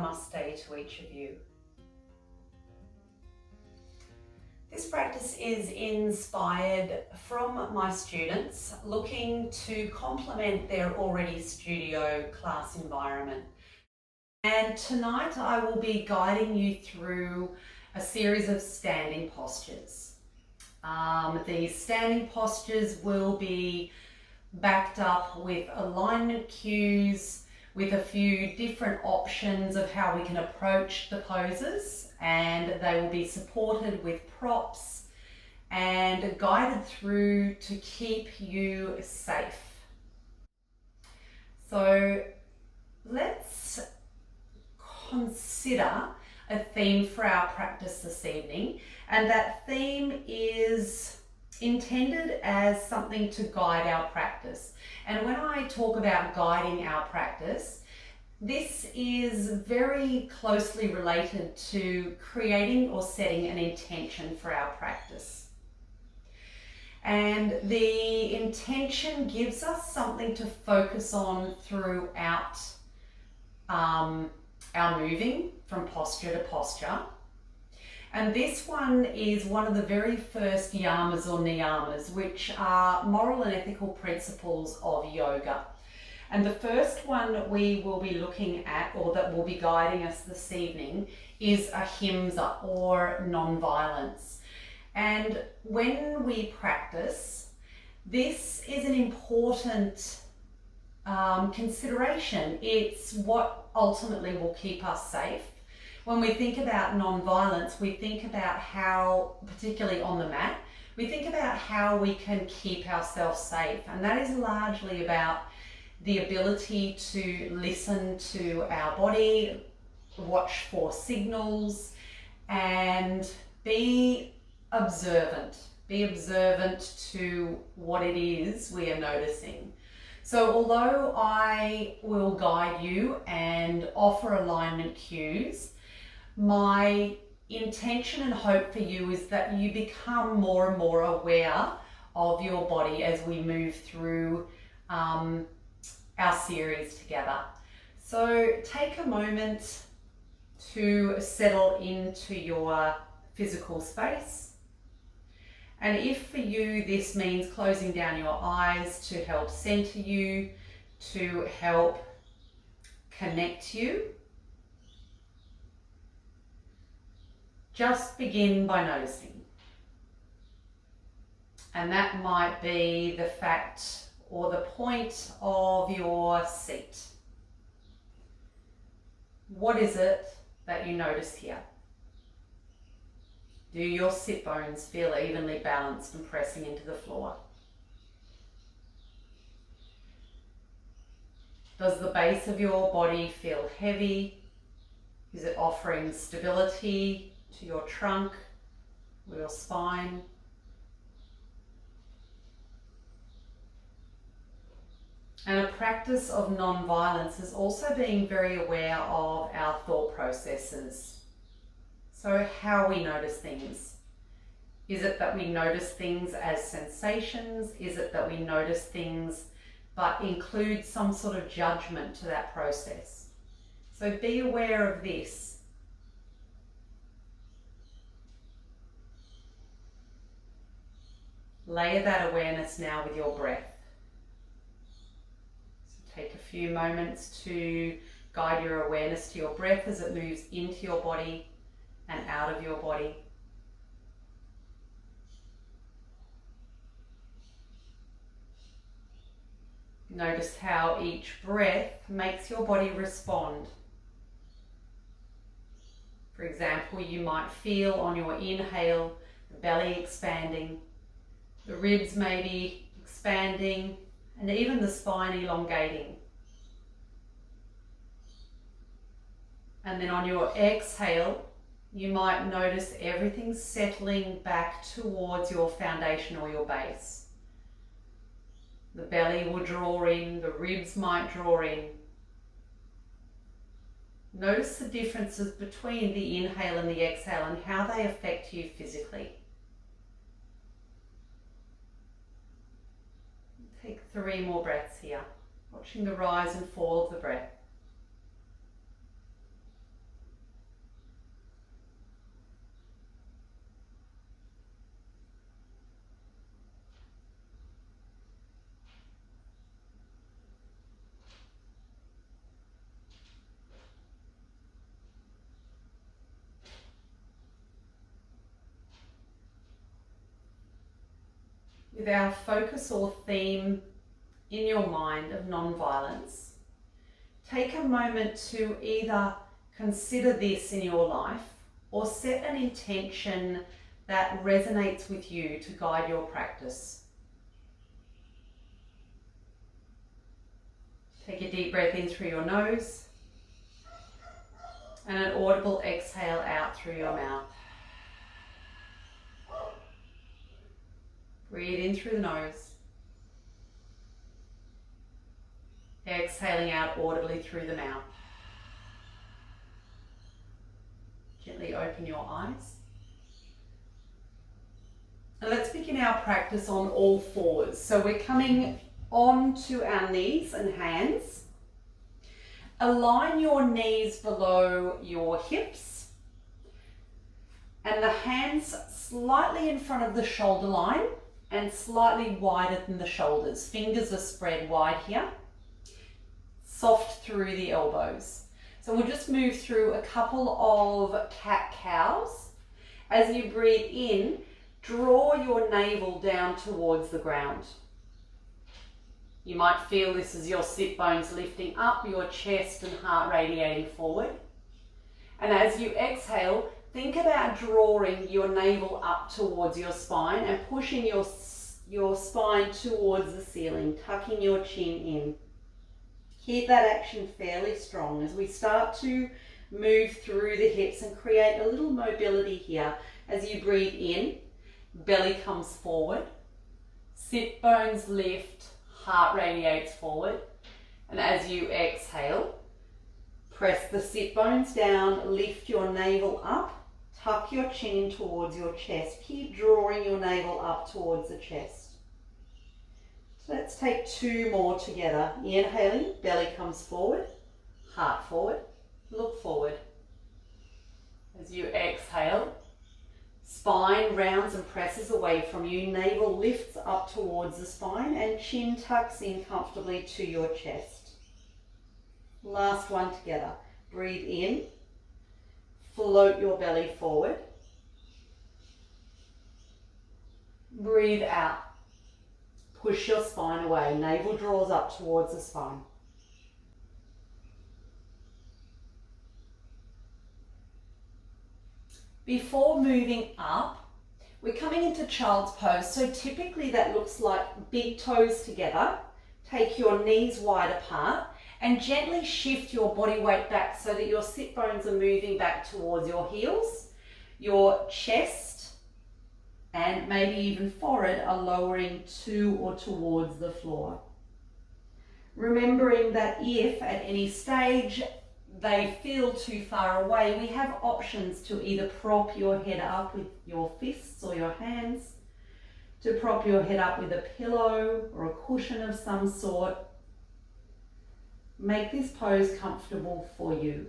namaste to each of you. This practice is inspired from my students looking to complement their already studio class environment. And tonight I will be guiding you through a series of standing postures. These standing postures will be backed up with alignment cues, with a few different options of how we can approach the poses, and they will be supported with props and guided through to keep you safe. So let's consider a theme for our practice this evening, and that theme is intended as something to guide our practice. And when I talk about guiding our practice, this is very closely related to creating or setting an intention for our practice. And the intention gives us something to focus on throughout our moving from posture to posture. And this one is one of the very first yamas or niyamas, which are moral and ethical principles of yoga. And the first one we will be looking at, or that will be guiding us this evening, is Ahimsa, or non-violence. And when we practice, this is an important consideration. It's what ultimately will keep us safe. When we think about non-violence, we think about how, particularly on the mat, we think about how we can keep ourselves safe. And that is largely about the ability to listen to our body, watch for signals, and be observant. Be observant to what it is we are noticing. So although I will guide you and offer alignment cues, my intention and hope for you is that you become more and more aware of your body as we move through our series together. So take a moment to settle into your physical space. And if for you this means closing down your eyes to help center you, to help connect you, just begin by noticing. And that might be the fact or the point of your seat. What is it that you notice here? Do your sit bones feel evenly balanced and pressing into the floor? Does the base of your body feel heavy? Is it offering stability to your trunk or your spine? And a practice of non-violence is also being very aware of our thought processes. So how we notice things. Is it that we notice things as sensations? Is it that we notice things but include some sort of judgment to that process? So be aware of this. Layer that awareness now with your breath. So take a few moments to guide your awareness to your breath as it moves into your body and out of your body. Notice how each breath makes your body respond. For example, you might feel on your inhale the belly expanding, the ribs may be expanding, and even the spine elongating. And then on your exhale, you might notice everything settling back towards your foundation or your base. The belly will draw in, the ribs might draw in. Notice the differences between the inhale and the exhale and how they affect you physically. Take 3 more breaths here, watching the rise and fall of the breath. with our focus or theme in your mind of non-violence, take a moment to either consider this in your life or set an intention that resonates with you to guide your practice. Take a deep breath in through your nose and an audible exhale out through your mouth. Breathe in through the nose. Exhaling out audibly through the mouth. Gently open your eyes. And let's begin our practice on all fours. So we're coming onto our knees and hands. Align your knees below your hips and the hands slightly in front of the shoulder line and slightly wider than the shoulders. Fingers are spread wide here. Soft through the elbows. So we'll just move through a couple of cat-cows. As you breathe in, draw your navel down towards the ground. You might feel this as your sit bones lifting up, your chest and heart radiating forward. And as you exhale, think about drawing your navel up towards your spine and pushing your spine towards the ceiling, tucking your chin in. Keep that action fairly strong as we start to move through the hips and create a little mobility here. As you breathe in, belly comes forward, sit bones lift, heart radiates forward. And as you exhale, press the sit bones down, lift your navel up, tuck your chin towards your chest. Keep drawing your navel up towards the chest. So let's take two more together. Inhaling, belly comes forward, heart forward, look forward. As you exhale, spine rounds and presses away from you, navel lifts up towards the spine and chin tucks in comfortably to your chest. Last one together. Breathe in, float your belly forward. Breathe out. Push your spine away, navel draws up towards the spine. Before moving up, we're coming into child's pose. So typically that looks like big toes together. Take your knees wide apart and gently shift your body weight back so that your sit bones are moving back towards your heels. Your chest and maybe even forehead are lowering to or towards the floor. Remembering that if at any stage they feel too far away, we have options to either prop your head up with your fists or your hands, to prop your head up with a pillow or a cushion of some sort. Make this pose comfortable for you.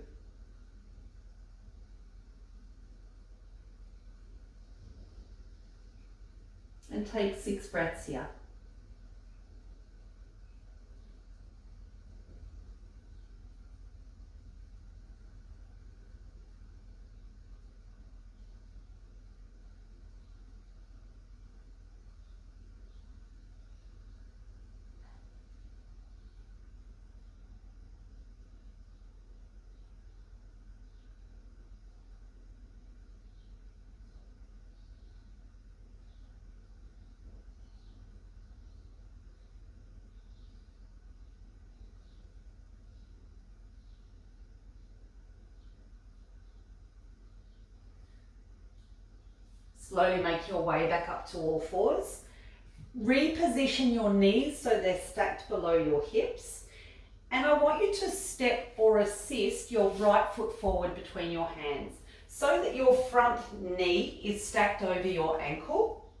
And take 6 breaths here. Slowly make your way back up to all fours. Reposition your knees so they're stacked below your hips. And I want you to step or assist your right foot forward between your hands so that your front knee is stacked over your ankle.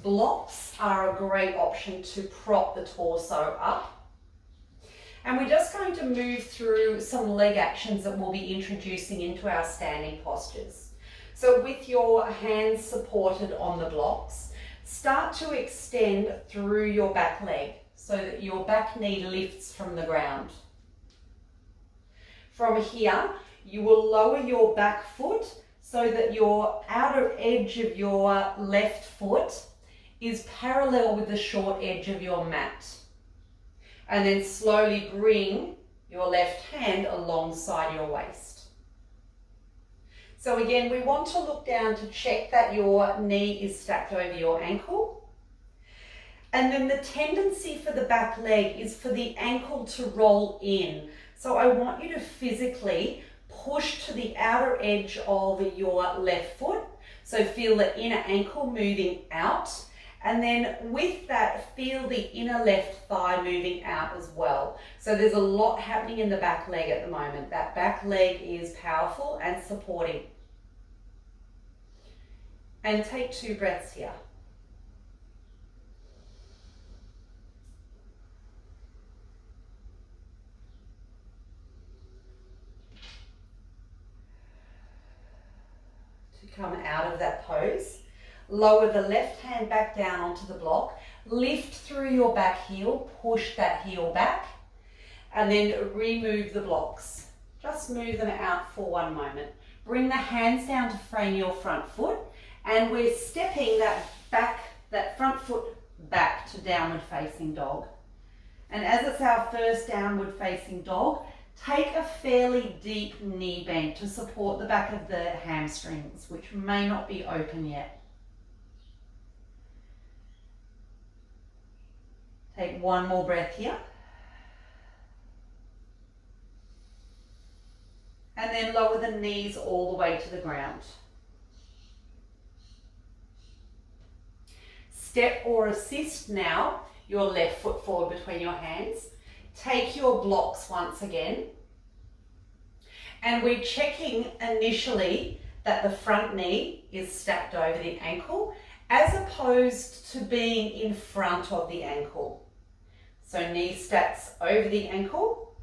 Blocks are a great option to prop the torso up. And we're just going to move through some leg actions that we'll be introducing into our standing postures. So with your hands supported on the blocks, start to extend through your back leg so that your back knee lifts from the ground. From here, you will lower your back foot so that your outer edge of your left foot is parallel with the short edge of your mat. And then slowly bring your left hand alongside your waist. So again, we want to look down to check that your knee is stacked over your ankle. And then the tendency for the back leg is for the ankle to roll in. So I want you to physically push to the outer edge of your left foot. So feel the inner ankle moving out. And then with that, feel the inner left thigh moving out as well. So there's a lot happening in the back leg at the moment. That back leg is powerful and supporting. And take 2 breaths here. To come out of that pose. Lower the left hand back down onto the block. Lift through your back heel. Push that heel back. And then remove the blocks. Just move them out for one moment. Bring the hands down to frame your front foot. And we're stepping that front foot back to downward facing dog. And as it's our first downward facing dog, take a fairly deep knee bend to support the back of the hamstrings, which may not be open yet. Take one more breath here. And then lower the knees all the way to the ground. Step or assist now your left foot forward between your hands. Take your blocks once again. And we're checking initially that the front knee is stacked over the ankle as opposed to being in front of the ankle. So knee stacks over the ankle.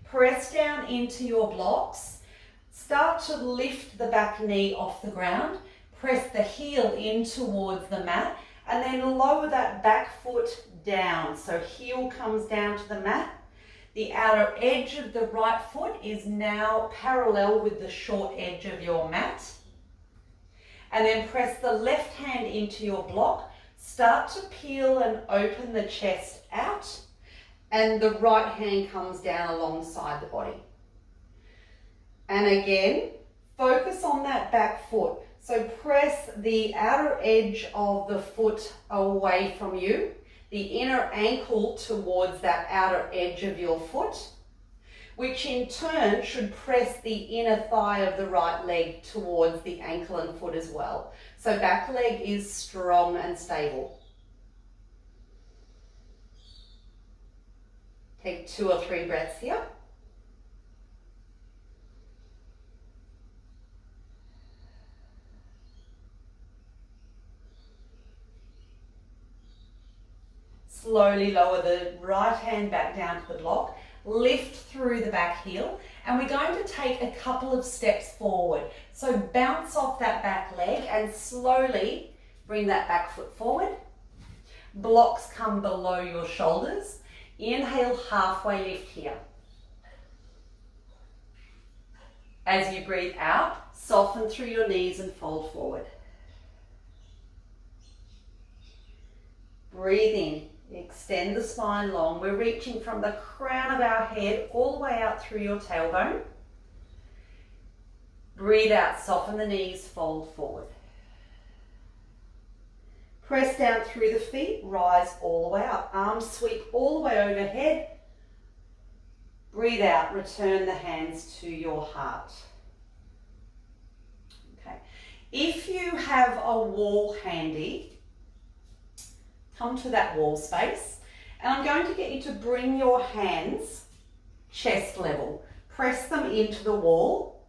Press down into your blocks. Start to lift the back knee off the ground. Press the heel in towards the mat and then lower that back foot down. So heel comes down to the mat. The outer edge of the right foot is now parallel with the short edge of your mat. And then press the left hand into your block. Start to peel and open the chest out. And the right hand comes down alongside the body. And again, focus on that back foot. So press the outer edge of the foot away from you, the inner ankle towards that outer edge of your foot, which in turn should press the inner thigh of the right leg towards the ankle and foot as well. So back leg is strong and stable. Take 2 or 3 breaths here. Slowly lower the right hand back down to the block, lift through the back heel, and we're going to take a couple of steps forward. So bounce off that back leg and slowly bring that back foot forward. Blocks come below your shoulders. Inhale, halfway lift here. As you breathe out, soften through your knees and fold forward. Breathe in. Extend the spine long. We're reaching from the crown of our head all the way out through your tailbone. Breathe out, soften the knees, fold forward. Press down through the feet, rise all the way up. Arms sweep all the way overhead. Breathe out, return the hands to your heart. Okay. If you have a wall handy, come to that wall space, and I'm going to get you to bring your hands chest level. Press them into the wall,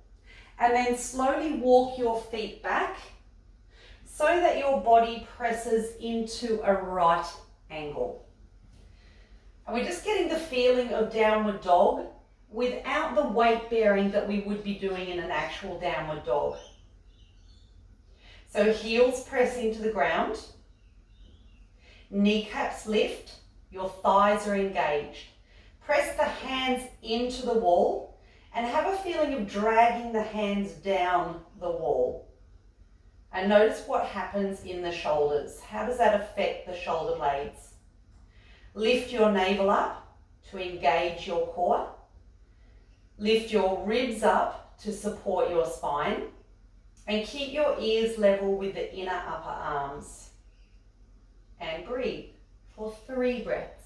and then slowly walk your feet back so that your body presses into a right angle. And we're just getting the feeling of downward dog without the weight bearing that we would be doing in an actual downward dog. So heels press into the ground. Kneecaps lift, your thighs are engaged. Press the hands into the wall And have a feeling of dragging the hands down the wall. And notice what happens in the shoulders. How does that affect the shoulder blades? Lift your navel up to engage your core. Lift your ribs up to support your spine. And keep your ears level with the inner upper arms. And breathe for 3 breaths.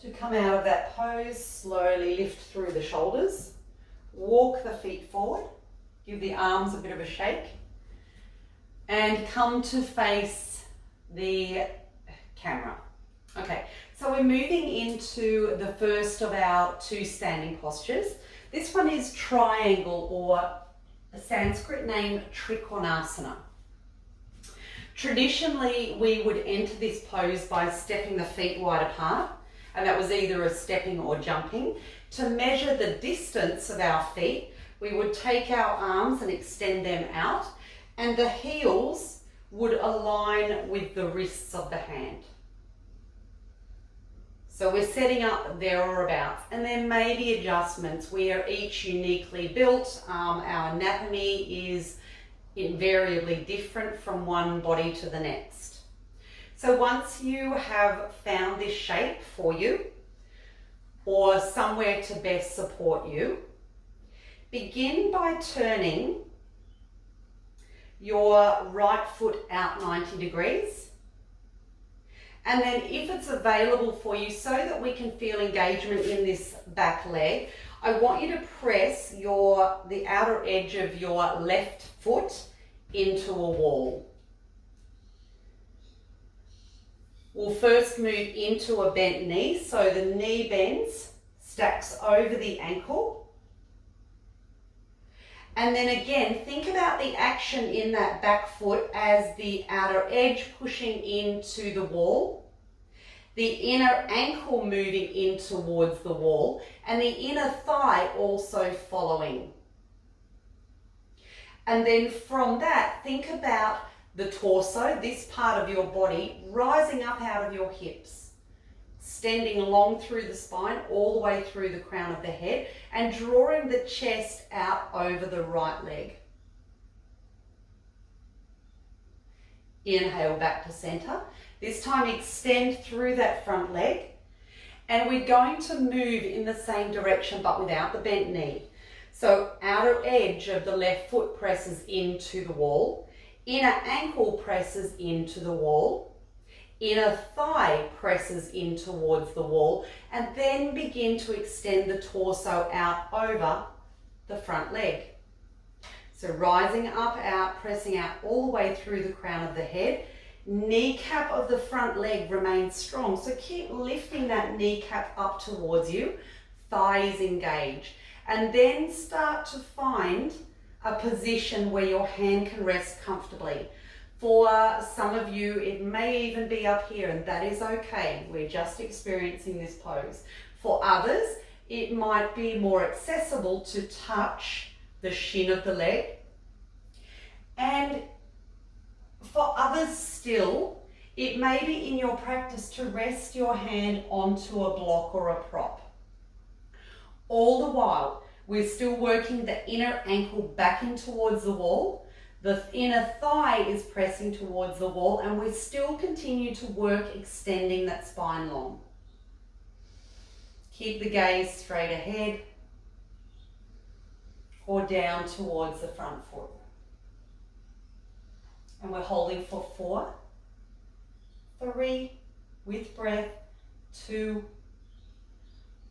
To come out of that pose, slowly lift through the shoulders, walk the feet forward, give the arms a bit of a shake, and come to face the camera. Okay, so we're moving into the first of our 2 standing postures. This one is triangle, or a Sanskrit name Trikonasana. Traditionally, we would enter this pose by stepping the feet wide apart, and that was either a stepping or jumping. To measure the distance of our feet, we would take our arms and extend them out, and the heels would align with the wrists of the hand. So we're setting up there or abouts, and there may be adjustments. We are each uniquely built. Our anatomy is invariably different from one body to the next. So once you have found this shape for you, or somewhere to best support you, begin by turning your right foot out 90 degrees. And then if it's available for you, so that we can feel engagement in this back leg, I want you to press the outer edge of your left foot into a wall. We'll first move into a bent knee, so the knee bends, stacks over the ankle. And then again, think about the action in that back foot as the outer edge pushing into the wall, the inner ankle moving in towards the wall, and the inner thigh also following. And then from that, think about the torso, this part of your body, rising up out of your hips, extending along through the spine, all the way through the crown of the head, and drawing the chest out over the right leg. Inhale back to center. This time extend through that front leg, and we're going to move in the same direction but without the bent knee. So outer edge of the left foot presses into the wall. Inner ankle presses into the wall, inner thigh presses in towards the wall, and then begin to extend the torso out over the front leg. So rising up, out, pressing out all the way through the crown of the head. Kneecap of the front leg remains strong, so keep lifting that kneecap up towards you, thighs engage, and then start to find a position where your hand can rest comfortably. For some of you, it may even be up here, and that is okay. We're just experiencing this pose. For others, it might be more accessible to touch the shin of the leg. And for others still, it may be in your practice to rest your hand onto a block or a prop. All the while, we're still working the inner ankle back in towards the wall. The inner thigh is pressing towards the wall, and we still continue to work extending that spine long. Keep the gaze straight ahead or down towards the front foot. And we're holding for 4, 3, with breath, 2,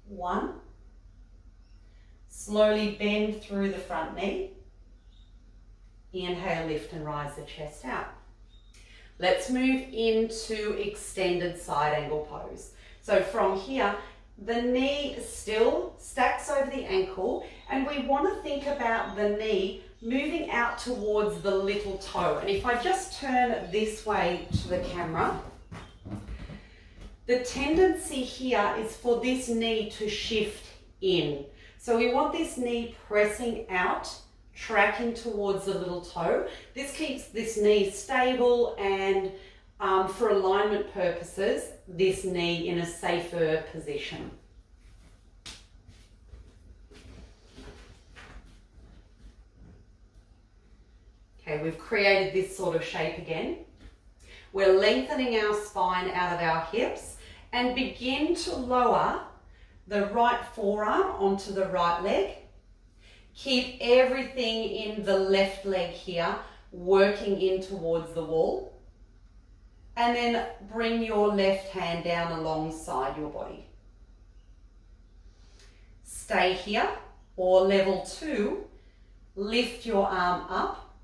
1. Slowly bend through the front knee. Inhale, lift and rise the chest out. Let's move into extended side angle pose. So from here, the knee still stacks over the ankle, and we want to think about the knee moving out towards the little toe. And if I just turn this way to the camera, The tendency here is for this knee to shift in. So we want this knee pressing out, tracking towards the little toe. This keeps this knee stable and for alignment purposes, this knee in a safer position. Okay, we've created this sort of shape again. We're lengthening our spine out of our hips and begin to lower the right forearm onto the right leg. Keep everything in the left leg here, working in towards the wall. And then bring your left hand down alongside your body. Stay here, or level 2, lift your arm up.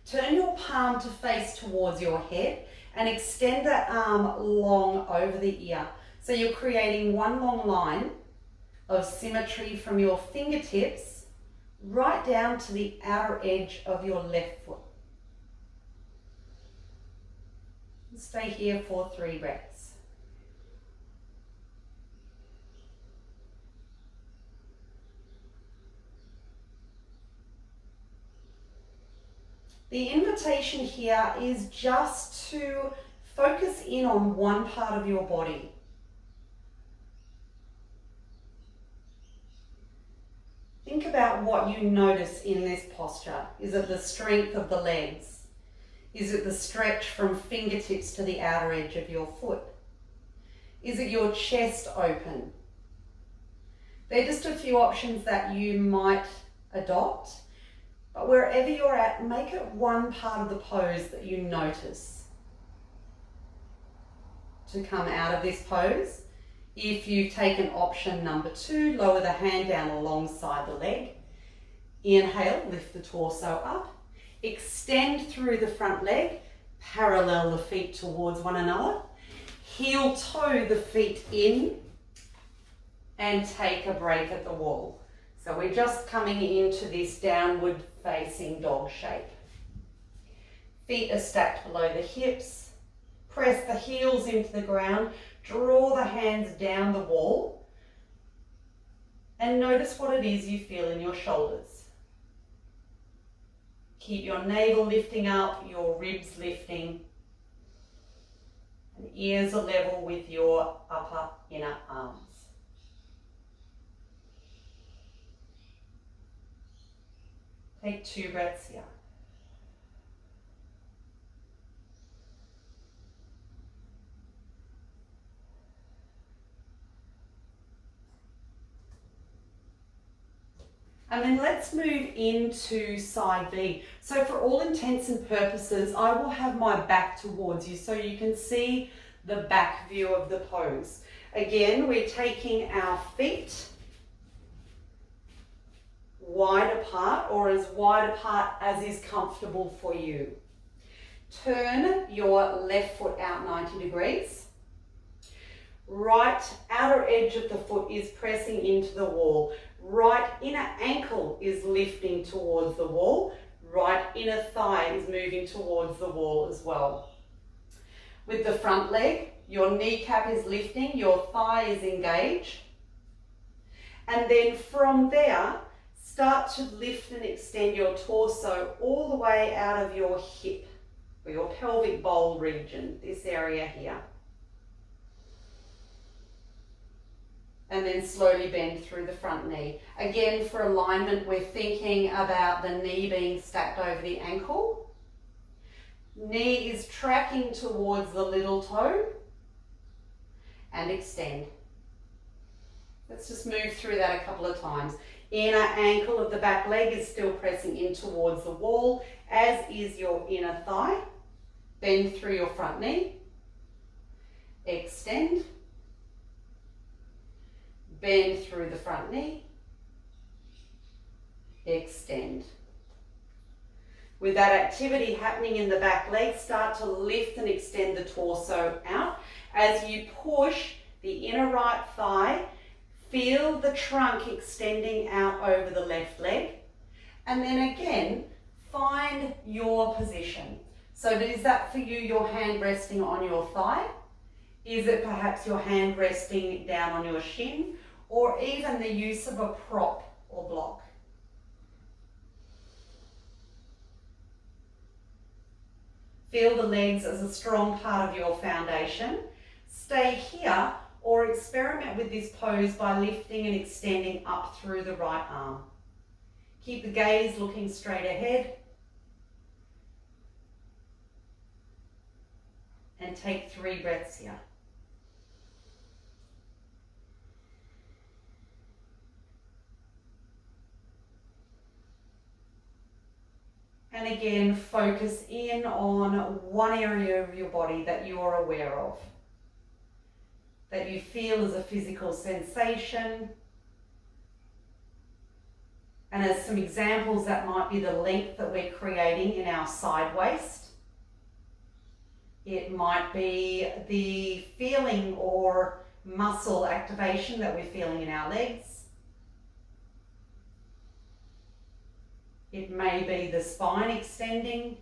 Turn your palm to face towards your head and extend that arm long over the ear. So you're creating one long line of symmetry from your fingertips right down to the outer edge of your left foot. Stay here for 3 breaths. The invitation here is just to focus in on one part of your body. Think about what you notice in this posture. Is it the strength of the legs? Is it the stretch from fingertips to the outer edge of your foot? Is it your chest open? They're just a few options that you might adopt, but wherever you're at, make it one part of the pose that you notice. To come out of this pose, if you've taken option number 2, lower the hand down alongside the leg. Inhale, lift the torso up. Extend through the front leg, parallel the feet towards one another. Heel toe the feet in and take a break at the wall. So we're just coming into this downward facing dog shape. Feet are stacked below the hips. Press the heels into the ground. Draw the hands down the wall. And notice what it is you feel in your shoulders. Keep your navel lifting up, your ribs lifting, and ears are level with your upper inner arms. Take 2 breaths here. And then let's move into side B. So for all intents and purposes, I will have my back towards you so you can see the back view of the pose. Again, we're taking our feet wide apart, or as wide apart as is comfortable for you. Turn your left foot out 90 degrees. Right outer edge of the foot is pressing into the wall. Right inner ankle is lifting towards the wall. Right inner thigh is moving towards the wall as well. With the front leg, your kneecap is lifting, your thigh is engaged. And then from there, start to lift and extend your torso all the way out of your hip, or your pelvic bowl region, this area here. And then slowly bend through the front knee. Again, for alignment, we're thinking about the knee being stacked over the ankle. Knee is tracking towards the little toe. And extend. Let's just move through that a couple of times. Inner ankle of the back leg is still pressing in towards the wall, as is your inner thigh. Bend through your front knee. Extend. Bend through the front knee. Extend. With that activity happening in the back leg, start to lift and extend the torso out. As you push the inner right thigh, feel the trunk extending out over the left leg. And then again, find your position. So is that for you, your hand resting on your thigh? Is it perhaps your hand resting down on your shin, or even the use of a prop or block? Feel the legs as a strong part of your foundation. Stay here or experiment with this pose by lifting and extending up through the right arm. Keep the gaze looking straight ahead. And take 3 breaths here. And again, focus in on one area of your body that you are aware of, that you feel as a physical sensation. And as some examples, that might be the length that we're creating in our side waist. It might be the feeling or muscle activation that we're feeling in our legs. It may be the spine extending.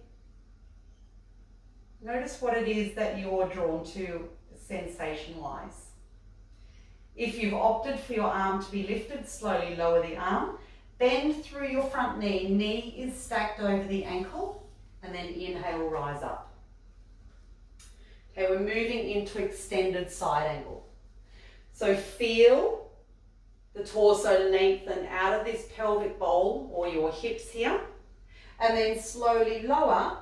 Notice what it is that you're drawn to sensation-wise. If you've opted for your arm to be lifted, slowly lower the arm. Bend through your front knee. Knee is stacked over the ankle. And then inhale, rise up. Okay, we're moving into extended side angle. So feel the torso lengthen out of this pelvic bowl or your hips here, and then slowly lower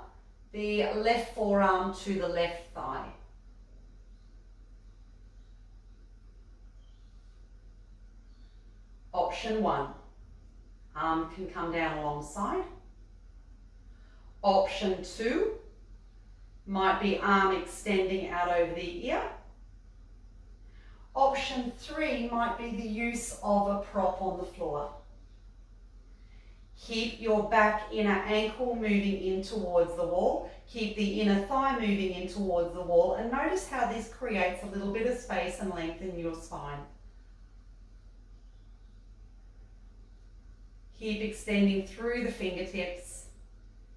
the left forearm to the left thigh. Option 1, arm can come down alongside. Option 2 might be arm extending out over the ear. Option 3 might be the use of a prop on the floor. Keep your back inner ankle moving in towards the wall. Keep the inner thigh moving in towards the wall, and notice how this creates a little bit of space and length in your spine. Keep extending through the fingertips.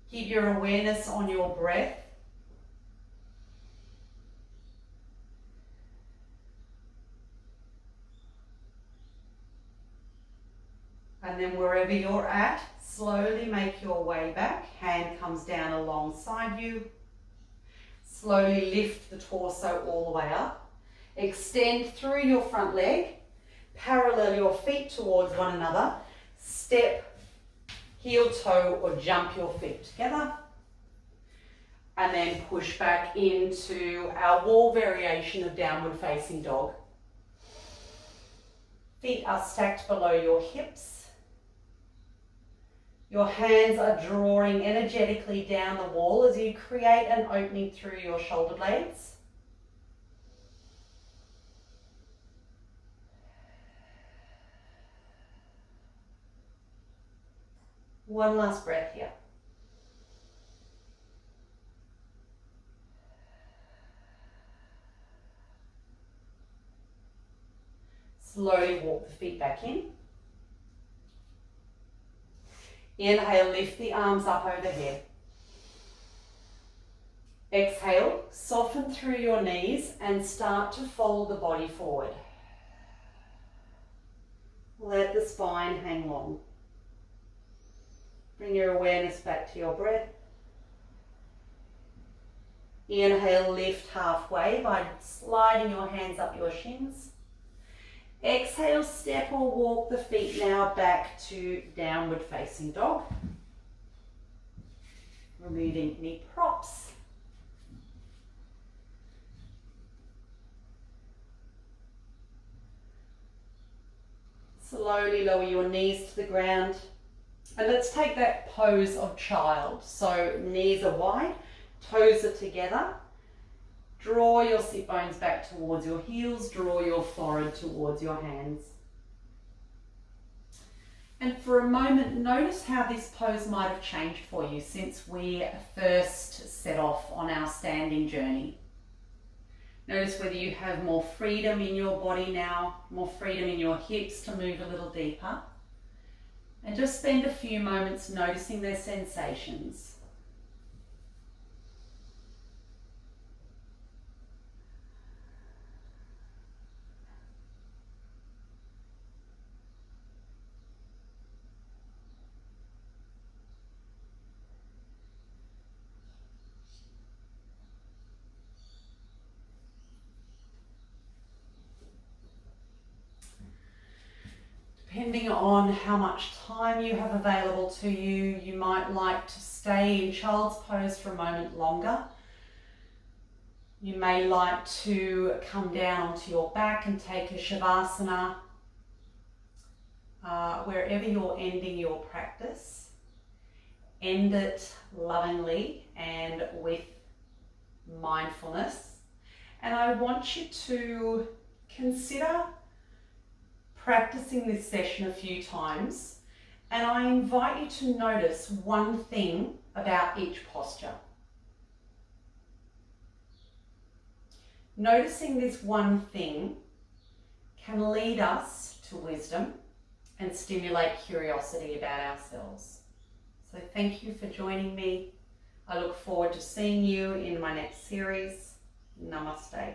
Keep your awareness on your breath. And then wherever you're at, slowly make your way back. Hand comes down alongside you. Slowly lift the torso all the way up. Extend through your front leg. Parallel your feet towards one another. Step, heel toe, or jump your feet together. And then push back into our wall variation of downward facing dog. Feet are stacked below your hips. Your hands are drawing energetically down the wall as you create an opening through your shoulder blades. One last breath here. Slowly walk the feet back in. Inhale, lift the arms up overhead. Exhale, soften through your knees and start to fold the body forward. Let the spine hang long. Bring your awareness back to your breath. Inhale, lift halfway by sliding your hands up your shins. Exhale, step or walk the feet now back to downward facing dog. Removing any props. Slowly lower your knees to the ground. And let's take that pose of child. So knees are wide, toes are together. Draw your sit bones back towards your heels, draw your forehead towards your hands. And for a moment, notice how this pose might have changed for you since we first set off on our standing journey. Notice whether you have more freedom in your body now, more freedom in your hips to move a little deeper. And just spend a few moments noticing their sensations. depending on how much time you have available to you, you might like to stay in child's pose for a moment longer. You may like to come down onto your back and take a Shavasana. Wherever you're ending your practice, end it lovingly and with mindfulness. And I want you to consider practicing this session a few times, and I invite you to notice one thing about each posture. Noticing this one thing can lead us to wisdom and stimulate curiosity about ourselves. So thank you for joining me. I look forward to seeing you in my next series. Namaste.